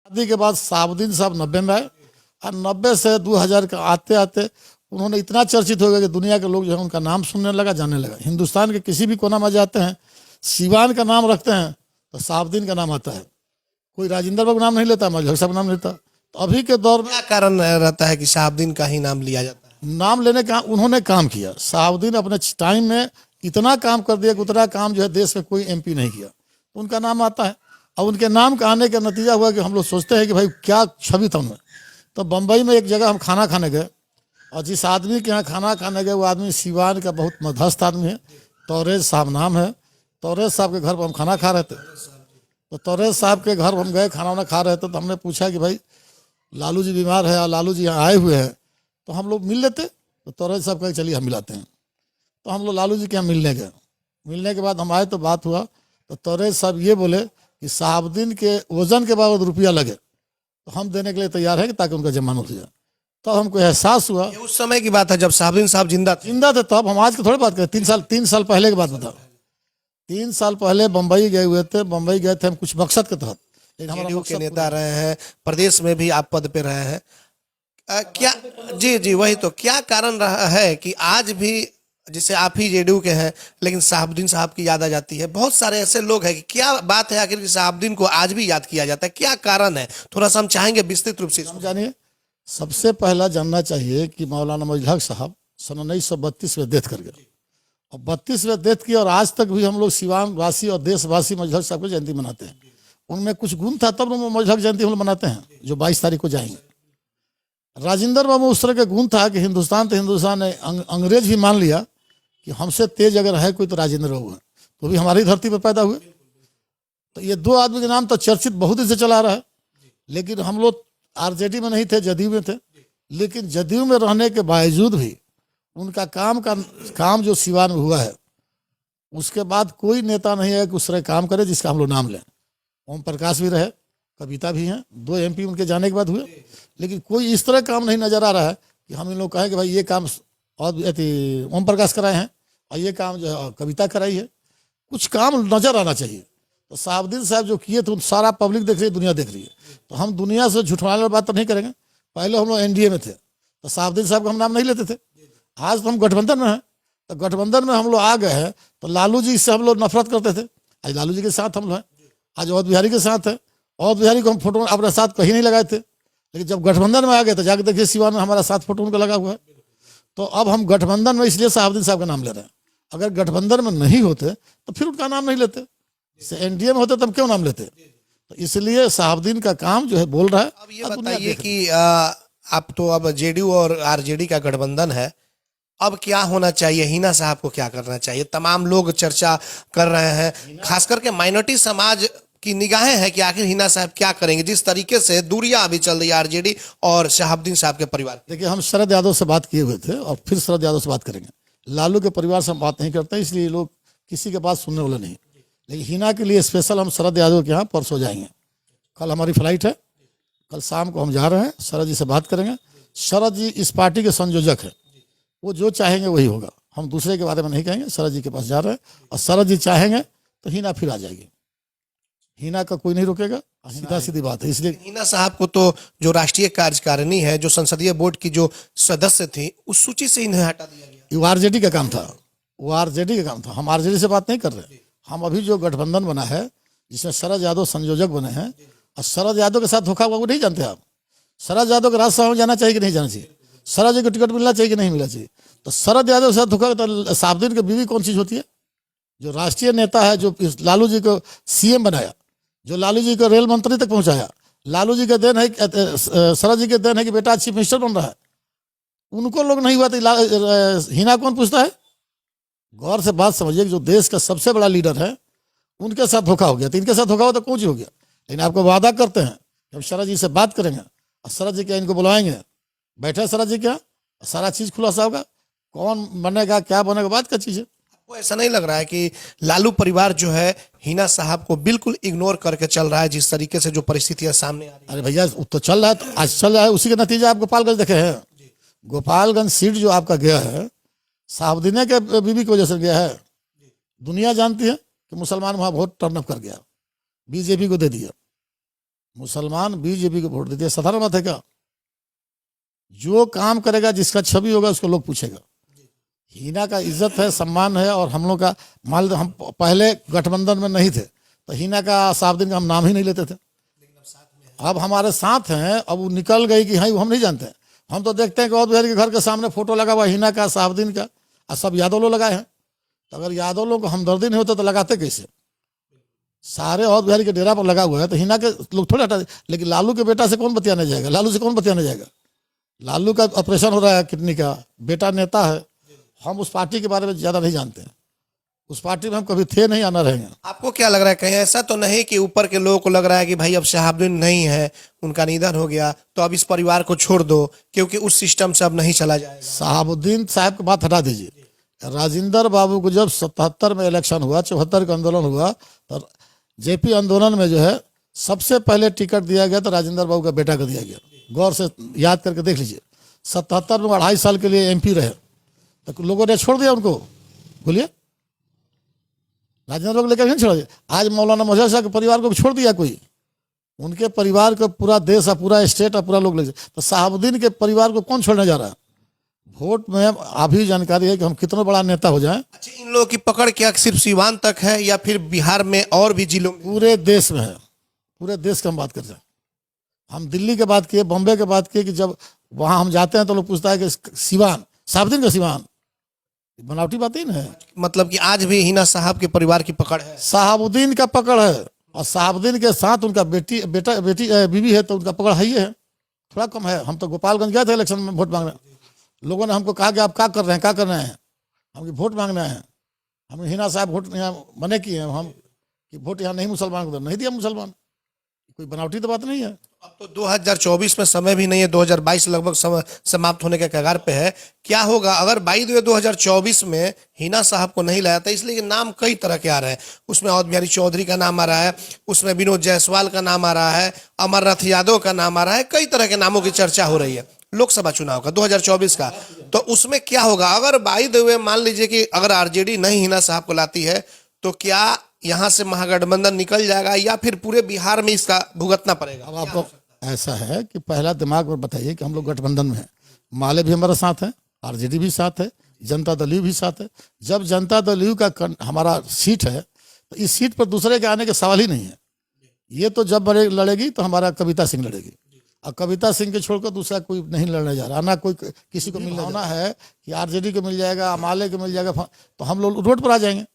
शादी के बाद साबुद्दीन साहब 90 में आए और 90 से 2000 का आते आते उन्होंने इतना चर्चित हो गया कि दुनिया के लोग जो है उनका नाम सुनने लगा, जानने लगा। हिंदुस्तान के किसी भी कोना में जाते हैं, सिवान का नाम रखते हैं तो साबुद्दीन का नाम आता है। कोई राजेंद्र बाबू नाम नहीं लेता, मजहर साहब नाम लेता। तो अभी के दौर में क्या कारण रहता है कि शहाबुद्दीन का ही नाम लिया जाता है? नाम लेने का उन्होंने काम किया। साबुद्दीन अपने टाइम में इतना काम कर दिया कि उतना काम जो है देश में कोई एमपी नहीं किया, तो उनका नाम आता है। और उनके नाम का आने का नतीजा हुआ कि हम लोग सोचते हैं कि भाई क्या छवि था उनमें। तो बम्बई में एक जगह हम खाना खाने गए और जिस आदमी के यहाँ खाना खाने गए वो आदमी सिवान का बहुत मध्यस्थ आदमी है, तौरेज साहब नाम है। तौरेज साहब के घर पर हम खाना खा रहे थे, तो तौरेज साहब के घर हम गए, खाना वाना खा रहे थे। तो हमने पूछा कि भाई लालू जी बीमार है और लालू जी यहाँ आए हुए हैं, तो हम लोग मिल लेते। तो तौरेज साहब कहे चलिए हम मिलाते हैं। तो हम लोग लालू जी के यहाँ मिलने गए। मिलने के बाद हम आए तो बात हुआ, तो तौरेज साहब ये बोले कि साहबुद्दीन के वजन के बाबत रुपया लगे तो हम देने के लिए तैयार है कि ताकि उनका जमानत हो जाए। तब हमको एहसास हुआ, ये उस समय की बात है जब शहाबुद्दीन साहब जिंदा थे। जिंदा थे तब, हम आज की थोड़ी बात करें। 3 साल पहले की बात बता। 3 साल पहले बम्बई गए हुए थे। बम्बई गए थे हम कुछ मकसद के तहत, लेकिन हमारा जेडीयू के मकसद नेता रहे हैं, प्रदेश में भी आप पद पे रहे हैं। क्या जी जी वही तो, क्या कारण रहा है कि आज भी जैसे आप ही जेडीयू के हैं लेकिन शहाबुद्दीन साहब की याद आ जाती है? बहुत सारे ऐसे लोग हैं कि क्या बात है आखिर कि शहाबुद्दीन को आज भी याद किया जाता है, क्या कारण है? थोड़ा सा हम चाहेंगे विस्तृत रूप से इसको। हम जानिए। सबसे पहला जानना चाहिए कि मौलाना मजहर हक साहब सन 1932 में डेथ कर गए और 32 में डेथ की, और आज तक भी हम लोग सिवान वासी और देशवासी मजहर साहब की जयंती मनाते हैं। उनमें कुछ गुण था तब मजहर जयंती हम लोग मनाते हैं, जो 22 तारीख को जाएंगे। राजेंद्र बाबू उस तरह का गुण था कि हिंदुस्तान तो हिंदुस्तान है, अंग्रेज भी मान लिया कि हमसे तेज अगर है कोई तो राजेंद्र बाबू है, तो भी हमारी धरती पर पैदा हुए। तो ये दो आदमी के नाम तो चर्चित बहुत दिन से चला रहा है। लेकिन हम लोग आरजेडी में नहीं थे, जदयू में थे। लेकिन जदयू में रहने के बावजूद भी उनका काम जो सिवान में हुआ है, उसके बाद कोई नेता नहीं है कि उस तरह काम करे जिसका हम लोग नाम लें। ओम प्रकाश भी रहे, कविता भी हैं, 2 एमपी उनके जाने के बाद हुए। लेकिन कोई इस तरह काम नहीं नजर आ रहा है कि हम इन लोग कहें कि भाई ये काम और ओम प्रकाश कराए हैं और ये काम जो है कविता कराई है। कुछ काम नजर आना चाहिए। तो साहबुद्दीन साहब जो किए थे सारा पब्लिक देख रही है, दुनिया देख रही है। तो हम दुनिया से झुठवाने वाली बात तो नहीं करेंगे। पहले हम लोग एनडीए में थे तो साहबुद्दीन साहब का हम नाम नहीं लेते थे। आज तो हम गठबंधन में हैं, तो गठबंधन में हम लोग आ गए हैं। तो लालू जी से हम लोग नफरत करते थे, आज लालू जी के साथ हम लोग हैं। आज अवध बिहारी के साथ है। अवध बिहारी को हम फोटो अपने साथ कहीं नहीं लगाए थे, लेकिन जब गठबंधन में आ गए तो जाके देखिए सिवान में हमारा साथ फोटो उनका लगा हुआ है। तो अब हम गठबंधन में इसलिए साहबुद्दीन साहब का नाम ले रहे हैं। अगर गठबंधन में नहीं होते तो फिर उनका नाम नहीं लेते। एनडीए में होते तब क्यों नाम लेते? तो इसलिए साहबुद्दीन का काम जो है बोल रहा है। अब ये बताइए कि आप तो अब जेडीयू और आरजेडी का गठबंधन है, अब क्या होना चाहिए? हिना साहब को क्या करना चाहिए? तमाम लोग चर्चा कर रहे हैं, खास करके माइनॉरिटी समाज की निगाहें हैं कि आखिर हिना साहब क्या करेंगे, जिस तरीके से दूरियां अभी चल रही है आरजेडी और शहाबुद्दीन साहब के परिवार। देखिए, हम शरद यादव से बात किए हुए थे और फिर शरद यादव से बात करेंगे। लालू के परिवार से हम बात नहीं करते, इसलिए लोग किसी के बात सुनने वाले नहीं। लेकिन हिना के लिए स्पेशल हम शरद यादव के यहाँ परसों जाएंगे। कल हमारी फ्लाइट है, कल शाम को हम जा रहे हैं, शरद जी से बात करेंगे। शरद जी इस पार्टी के संयोजक है, वो जो चाहेंगे वही होगा। हम दूसरे के बारे में नहीं कहेंगे। शरद जी के पास जा रहे हैं और शरद जी चाहेंगे तो हिना फिर आ जाएगी। हिना का कोई नहीं रोकेगा, सीधा सीधी बात है। इसलिए हिना साहब को तो जो राष्ट्रीय कार्यकारिणी है, जो संसदीय बोर्ड की जो सदस्य थी, उस सूची से इन्हें हटा दिया गया। वो आरजेडी का काम था, वो आरजेडी का काम था। हम आरजेडी से बात नहीं कर रहे। हम अभी जो गठबंधन बना है जिसमें शरद यादव संयोजक बने हैं, और शरद यादव के साथ धोखा हुआ वो नहीं जानते आप? शरद यादव को राज्यसभा में जाना चाहिए कि नहीं जाना चाहिए? शरद जी को टिकट मिलना चाहिए कि नहीं मिलना चाहिए? तो शरद यादव के साथ धोखा, तो साहबुद्दीन की बीवी कौन चीज होती है? जो राष्ट्रीय नेता है, जो लालू जी को सीएम बनाया, जो लालू जी को रेल मंत्री तक पहुंचाया, लालू जी का देन है, शरद जी का देन है कि बेटा चीफ मिनिस्टर बन रहा है। उनको लोग नहीं हुआ तो हिना कौन पूछता है? गौर से बात समझिए कि जो देश का सबसे बड़ा लीडर है उनके साथ धोखा हो गया, तो इनके साथ धोखा हो तो कौन चीज हो गया? लेकिन आपको वादा करते हैं कि हम शरद जी से बात करेंगे और शरद जी क्या इनको बुलाएंगे, बैठे शरद जी क्या, सारा चीज खुलासा होगा। कौन बनेगा, क्या बनेगा, बात का चीज है। वो ऐसा नहीं लग रहा है कि लालू परिवार जो है हिना साहब को बिल्कुल इग्नोर करके चल रहा है, जिस तरीके से जो परिस्थितियां सामने आ रही है? अरे भैया, तो चल रहा है, तो आज चल रहा है। उसी के नतीजे आप गोपालगंज देखे हैं। गोपालगंज सीट जो आपका गया है साहबुद्दीन के बीवी की वजह से गया है। दुनिया जानती है कि मुसलमान वहां बहुत टर्न अप कर गया, बीजेपी को दे दिया। मुसलमान बीजेपी को वोट देते हैं, साधारण बात है क्या? जो काम करेगा, जिसका छवि होगा, उसको लोग पूछेगा। हिना का इज्जत है, सम्मान है, और हम लोग का मान लो हम पहले गठबंधन में नहीं थे तो हिना का साहबुद्दीन का हम नाम ही नहीं लेते थे। अब हमारे साथ हैं, अब वो निकल गई कि हाँ वो हम नहीं जानते हैं। हम तो देखते हैं कि और बिहारी के घर के सामने फोटो लगा हुआ हिना का, साहबुद्दीन का, और सब यादव लोग लगाए हैं। तो अगर यादव लोग को हमदर्दी नहीं होता तो लगाते कैसे? सारे और बिहारी के डेरा पर लगा हुआ है तो हिना के लोग थोड़े हटा दे। लेकिन लालू के बेटा से कौन बतियाने जाएगा? लालू से कौन बतियाने जाएगा? लालू का ऑपरेशन हो रहा है किडनी का, बेटा नेता है। हम उस पार्टी के बारे में ज्यादा नहीं जानते हैं, उस पार्टी में हम कभी थे नहीं, आना रहेंगे। आपको क्या लग रहा है, कहीं ऐसा तो नहीं कि ऊपर के लोगों को लग रहा है कि भाई अब शहाबुद्दीन नहीं है, उनका निधन हो गया तो अब इस परिवार को छोड़ दो क्योंकि उस सिस्टम से अब नहीं चला जाएगा? शहाबुद्दीन साहब की बात हटा दीजिए। राजेंद्र बाबू को जब 77 में इलेक्शन हुआ, 74 का आंदोलन हुआ, तो जेपी आंदोलन में जो है सबसे पहले टिकट दिया गया तो राजेंद्र बाबू का बेटा को दिया गया। गौर से याद करके देख लीजिए। 77 में 2.5 साल के लिए एमपी रहे तो लोगों ने छोड़ दिया उनको। बोलिए, राजेंद्र बाबू लेकर नहीं छोड़ दिया। आज मौलाना मोहसिन साहब के परिवार को छोड़ दिया कोई? उनके परिवार को पूरा देश और पूरा स्टेट और पूरा लोग ले, तो शहाबुद्दीन के परिवार को कौन छोड़ने जा रहा है? वोट में अभी जानकारी है कि हम कितना बड़ा नेता हो जाएं। अच्छा, इन लोगों की पकड़ क्या सिर्फ सीवान तक है या फिर बिहार में और भी जिलों में? पूरे देश में है, पूरे देश की हम बात कर रहे हैं। हम दिल्ली के बात किए, बॉम्बे के बात किए कि जब वहां हम जाते हैं तो लोग पूछता है कि सिवान, शहाबुद्दीन का सिवान, बनावटी बात ही ना है। मतलब कि आज भी हिना साहब के परिवार की पकड़ है? शहाबुद्दीन का पकड़ है, और शहाबुद्दीन के साथ उनका बेटी बीवी है, तो उनका पकड़ है ही है। थोड़ा कम है। हम तो गोपालगंज गए थे इलेक्शन में वोट मांगने, लोगों ने हमको कहा कि आप क्या कर रहे हैं, क्या कर रहे हैं? हम वोट मांगने आए हैं। हम हिना साहब वोट यहाँ मने किए हैं हम कि वोट यहाँ नहीं मुसलमान को, नहीं दिया मुसलमान। कोई बनावटी तो बात नहीं है। अब तो 2024 में समय भी नहीं है, 2022 लगभग समाप्त होने के कगार पे है। क्या होगा अगर 2024 में हिना साहब को नहीं लाया था? इसलिए कि नाम कई तरह के आ रहे हैं। उसमें औध बिहारी चौधरी का नाम आ रहा है, उसमें विनोद जायसवाल का नाम आ रहा है, अमरनाथ यादव का नाम आ रहा है, कई तरह के नामों की चर्चा हो रही है लोकसभा चुनाव का 2024 का। तो उसमें क्या होगा अगर बाई द वे मान लीजिए कि अगर आरजेडी नहीं हिना साहब को लाती है तो क्या यहाँ से महागठबंधन निकल जाएगा या फिर पूरे बिहार में इसका भुगतना पड़ेगा? अब आपको ऐसा है कि पहला दिमाग में बताइए कि हम लोग गठबंधन में हैं, माले भी हमारे साथ है, आरजेडी भी साथ है, जनता दल यू भी साथ है। जब जनता दल यू का हमारा सीट है तो इस सीट पर दूसरे के आने के सवाल ही नहीं है। ये तो जब लड़ेगी तो हमारा कविता सिंह लड़ेगी, और कविता सिंह के छोड़कर दूसरा कोई नहीं लड़ने जा रहा, ना कोई किसी को मिलना होना है कि आरजेडी को मिल जाएगा, माले को मिल जाएगा, तो हम लोग रोड पर आ जाएंगे।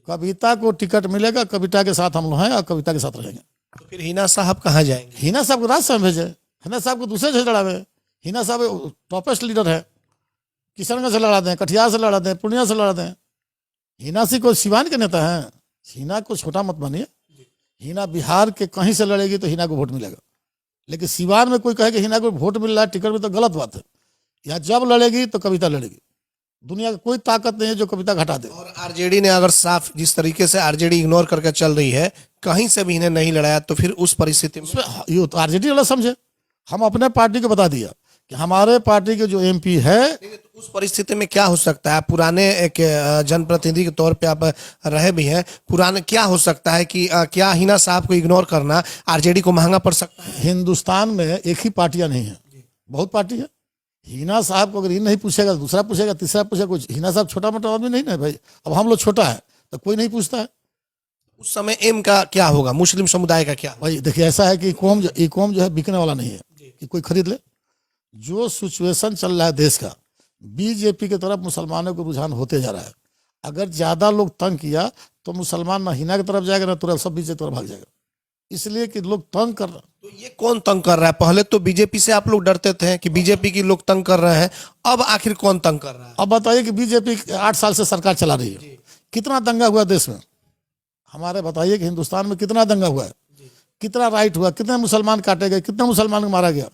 कविता को टिकट मिलेगा, कविता के साथ हम लोग हैं और कविता के साथ रहेंगे। तो फिर हिना साहब कहाँ जाएंगे? हिना साहब को राज्यसभा में भेजे, हिना साहब को दूसरे से लड़ावे। हिना साहब टॉपेस्ट लीडर है, किशनगंज से लड़ा दें, कटिहार से लड़ा दें, पूर्णिया से लड़ा दें। हिना सिंह को सिवान के नेता हैं। हिना को छोटा मत मानिए। हिना बिहार के कहीं से लड़ेगी तो हिना को वोट मिलेगा, लेकिन सिवान में कोई कहे कि हिना को वोट मिल रहा है टिकट में, तो गलत बात है। यहाँ जब लड़ेगी तो कविता लड़ेगी। दुनिया की कोई ताकत नहीं है जो कविता घटा दे। और आरजेडी ने अगर साफ जिस तरीके से आरजेडी इग्नोर करके चल रही है, कहीं से भी इन्हें नहीं लड़ाया, तो फिर उस परिस्थिति में ये तो आरजेडी वाला समझे। हम अपने पार्टी को बता दिया कि हमारे पार्टी के जो एमपी है, तो उस परिस्थिति में क्या हो सकता है? पुराने एक जनप्रतिनिधि के तौर पे आप रहे भी हैं, पुराने क्या हो सकता है कि क्या हिना साहब को इग्नोर करना आरजेडी को महंगा पड़ सकता है? हिंदुस्तान में एक ही पार्टियां नहीं है, बहुत पार्टी है। हिना साहब को अगर ये नहीं पूछेगा, दूसरा पूछेगा, तीसरा पूछेगा। कुछ हिना साहब छोटा मोटा आदमी नहीं ना भाई। अब हम लोग छोटा है तो कोई नहीं पूछता है। उस समय एम का क्या होगा, मुस्लिम समुदाय का क्या? भाई देखिए, ऐसा है कि कौम जो है बिकने वाला नहीं है कि कोई खरीद ले। जो सिचुएशन चल रहा है देश का, बीजेपी की तरफ मुसलमानों को रुझान होते जा रहा है। अगर ज्यादा लोग तंग किया तो मुसलमान ना हिना की तरफ जाएगा ना तुरंत सब बीजेपी की तरफ भाग जाएगा, इसलिए कि लोग तंग कर रहे हैं। तो ये कौन तंग कर रहा है? पहले तो बीजेपी से आप लोग डरते थे कि बीजेपी की लोग तंग कर रहे हैं, अब आखिर कौन तंग कर रहा है? अब बताइए कि बीजेपी 8 साल से सरकार चला रही है, कितना दंगा हुआ देश में? हमारे बताइए कि हिंदुस्तान में कितना दंगा हुआ है, कितना राइट हुआ, कितने मुसलमान काटे गए, कितने मुसलमान को मारा गया।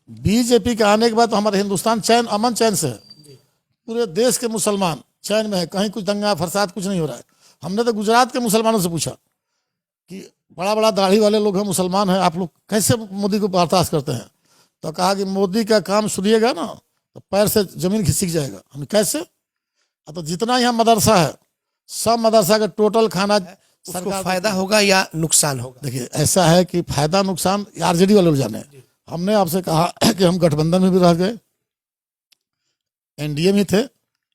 बीजेपी के आने के बाद तो हमारे हिंदुस्तान चैन अमन चैन से है। पूरे देश के मुसलमान चैन में है, कहीं कुछ दंगा फसाद कुछ नहीं हो रहा है। हमने तो गुजरात के मुसलमानों से पूछा कि बड़ा बड़ा दाढ़ी वाले लोग हैं, मुसलमान हैं, आप लोग कैसे मोदी को बर्दाश्त करते हैं? तो कहा कि मोदी का काम सुनिएगा ना तो पैर से जमीन खिसक जाएगा। हम कैसे? तो जितना यहाँ मदरसा है, सब मदरसा का टोटल खाना उसको फायदा होगा या नुकसान होगा? देखिए ऐसा है कि फायदा नुकसान आरजेडी वाले लोग जाने। हमने आपसे कहा कि हम गठबंधन में भी रह गए, एनडीए में थे।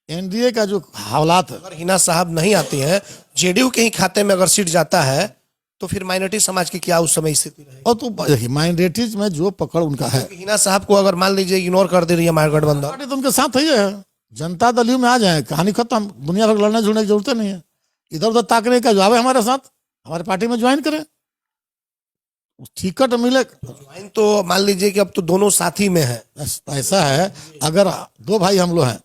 एनडीए का जो हालात है, अगर हिना साहब नहीं आती हैं, जेडीयू के ही खाते में अगर सीट जाता है तो फिर माइनॉरिटी समाज की क्या उस समय स्थिति रहेगी? और तो देखिए माइनॉरिटीज में जो पकड़ उनका है, हिना साहब को अगर मान लीजिए इग्नोर कर दे रही है महागठबंधन, पार्टी तो उनके साथ ही है। जनता दल यू में आ जाए, कहानी खत्म, दुनिया भर लड़ने जुड़ने की जरूरत नहीं है। इधर उधर ताकने का जो आवे हमारे साथ, हमारे पार्टी में ज्वाइन करें, टिकट मिले। ज्वाइन तो मान लीजिए कि अब तो दोनों साथी में है। ऐसा है, अगर दो भाई हम लोग हैं,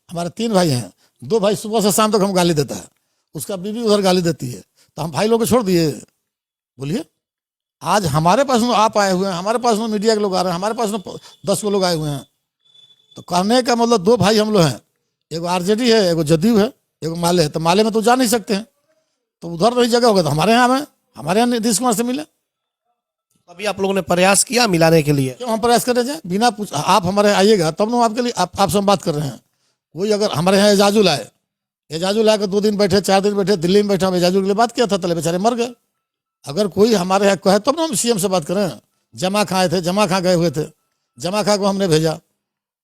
हमारे 3 भाई हैं, 2 भाई सुबह से शाम तक हम गाली देता है, उसका बीवी उधर गाली देती है, तो हम भाई लोग को छोड़ दिए? बोलिए। आज हमारे पास में आप आए हुए हैं, हमारे पास में मीडिया के लोग आ रहे हैं, हमारे पास में 10 लोग आए हुए हैं, तो कहने का मतलब 2 भाई हम लोग हैं, एगो आरजेडी है, एगो जदयू है, एगो माले है। तो माले में तो जा नहीं सकते हैं, तो उधर नहीं जगह होगा तो हमारे यहाँ में, हमारे यहाँ नीतीश कुमार से मिले। अभी आप लोगों ने प्रयास किया मिलाने के लिए? क्यों हम प्रयास करें जाए बिना पूछ? आप हमारे आइएगा तब ना, आपके लिए आपसे हम बात कर रहे हैं। कोई अगर हमारे यहाँ एजाजुल आए, एजाजुल आकर 2 दिन बैठे, 4 दिन बैठे, दिल्ली में बैठा, हम एजाजुल के लिए बात किया था, तले बेचारे मर गए। अगर कोई हमारे यहाँ कहे तब ना हम सीएम से बात करें। जमा खां आए थे, जमा खां गए हुए थे, जमा खां को हमने भेजा।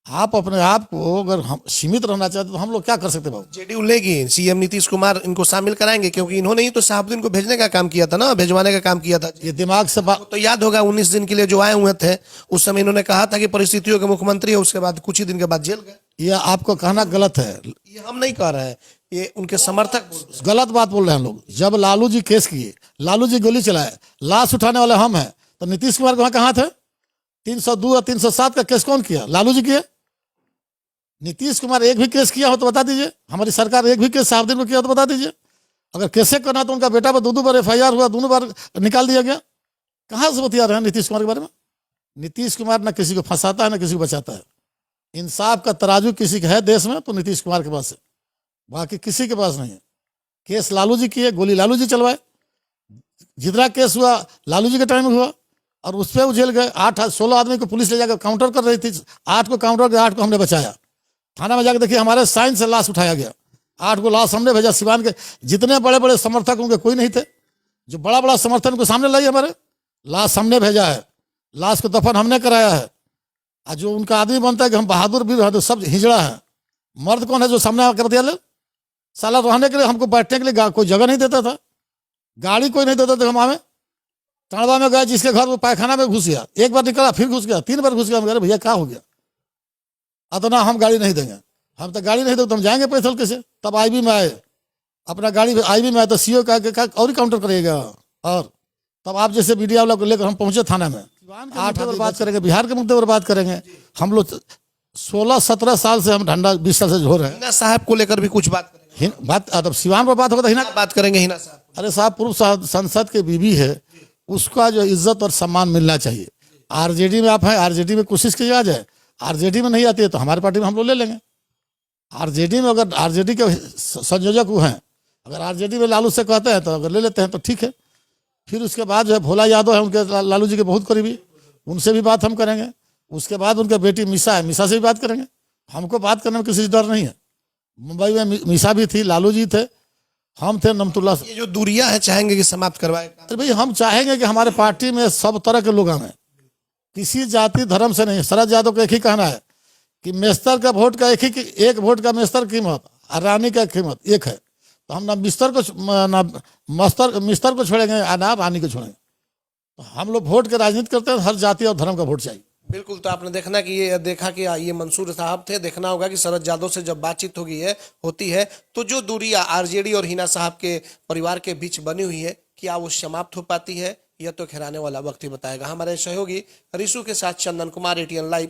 आप अपने आप को अगर हम सीमित रहना चाहते तो हम लोग क्या कर सकते बाबू? जेडीयू लेगी, सीएम नीतीश कुमार इनको शामिल कराएंगे, क्योंकि इन्होंने ही तो शहाबुद्दीन को भेजने का काम किया था ना, भेजवाने का काम किया था। ये दिमाग से बात, तो याद होगा 19 दिन के लिए जो आए हुए थे, उस समय इन्होंने कहा था कि परिस्थितियों के मुख्यमंत्री है, उसके बाद कुछ ही दिन के बाद जेल गए। ये आपको कहना गलत है। ये हम नहीं कह रहे हैं, ये उनके समर्थक गलत बात बोल रहे हैं लोग। जब लालू जी केस किए, लालू जी गोली चलाए, लाश उठाने वाले हम हैं, तो नीतीश कुमार वहां कहाँ थे? 302 और 307 का केस कौन किया? लालू जी किए। नीतीश कुमार एक भी केस किया हो तो बता दीजिए। हमारी सरकार एक भी केस शहाबुद्दीन को किया हो तो बता दीजिए। अगर कैसे करना तो उनका बेटा पर 2 बार FIR हुआ, दोनों बार निकाल दिया गया। कहाँ से बतिया रहे हैं नीतीश कुमार के बारे में? नीतीश कुमार न किसी को फंसाता है, न किसी को बचाता है। इंसाफ का तराजू किसी का है देश में तो नीतीश कुमार के पास है, बाकी किसी के पास नहीं है। केस लालू जी किए, गोली लालू जी चलवाए। जितना केस हुआ लालू जी के टाइम में हुआ, और उस पर उछल गए। 16 आदमी को पुलिस ले जाकर काउंटर कर रही थी, 8 को काउंटर कर, 8 को हमने बचाया। थाना में जाकर देखिए, हमारे साइन से लाश उठाया गया। 8 को लाश हमने भेजा। सिवान के जितने बड़े बड़े समर्थक उनके कोई नहीं थे, जो बड़ा बड़ा समर्थन को सामने लाई, हमारे लाश हमने भेजा है, लाश को दफन हमने कराया है। और जो उनका आदमी बनता है कि हम बहादुर वीर हैं, तो सब हिजड़ा है। मर्द कौन है जो सामने आकर बतिया ले? साला रहने के लिए, हमको बैठने के लिए कोई जगह नहीं देता था, गाड़ी कोई नहीं देता था। हम आवे टाड़वा में गए, जिसके घर वो पायखाना में घुस गया, एक बार निकला फिर घुस गया, 3 बार घुस गया। हम कह रहे भैया क्या हो गया? अतना हम गाड़ी नहीं देंगे। हम तो गाड़ी नहीं देंगे तो हम जाएंगे पैदल कैसे? तब आईबी में आए, अपना गाड़ी आईबी में आए तो सीओ का और ही काउंटर करेगा। और तब आप जैसे मीडिया वाला को लेकर हम पहुंचे थाना में। 8 पर बात करेंगे, बिहार के मुद्दे पर बात करेंगे। हम लोग 16-17 साल से हम धंधा 20 साल से हो रहे हैं। हिना साहब को लेकर भी कुछ बात करेंगे। बात अब सिवान पर बात होगा तो हिना बात करेंगे हिना साहब। अरे साहब, पूर्व संसद के बीवी है, उसका जो इज्जत और सम्मान मिलना चाहिए। आरजेडी में आप हैं, आरजेडी में कोशिश की आ जाए। आरजेडी में नहीं आती है तो हमारी पार्टी में हम लोग ले लेंगे। आरजेडी में अगर आरजेडी के संयोजक वो हैं, अगर आरजेडी में लालू से कहते हैं तो अगर ले लेते हैं तो ठीक है। फिर उसके बाद जो है भोला यादव है, उनके लालू जी के बहुत करीबी, उनसे भी बात हम करेंगे। उसके बाद उनके बेटी मीसा है, मीसा से भी बात करेंगे। हमको बात करने में किसी से डर नहीं है। मुंबई में मीसा भी थी, लालू जी थे, हम थे नमतुल्ला। ये जो दूरियां है चाहेंगे कि समाप्त करवाए? तो भाई हम चाहेंगे कि हमारे पार्टी में सब तरह के लोग आए, किसी जाति धर्म से नहीं। शरद यादव का एक ही कहना है कि मेस्तर का वोट का एक वोट का मेस्तर कीमत और रानी का कीमत एक है। तो हम ना मिस्तर को छोड़ेंगे ना रानी को छोड़ेंगे। तो हम लोग वोट के राजनीति करते हैं, हर जाति और धर्म का वोट चाहिए। बिल्कुल। तो आपने देखा कि ये मंसूर साहब थे। देखना होगा कि शरद यादव से जब बातचीत होती है तो जो दूरियां आरजेडी और हिना साहब के परिवार के बीच बनी हुई है, क्या वो समाप्त हो पाती है? यह तो खैराने वाला वक्त ही बताएगा। हमारे सहयोगी रिशु के साथ चंदन कुमार, ATN लाइव।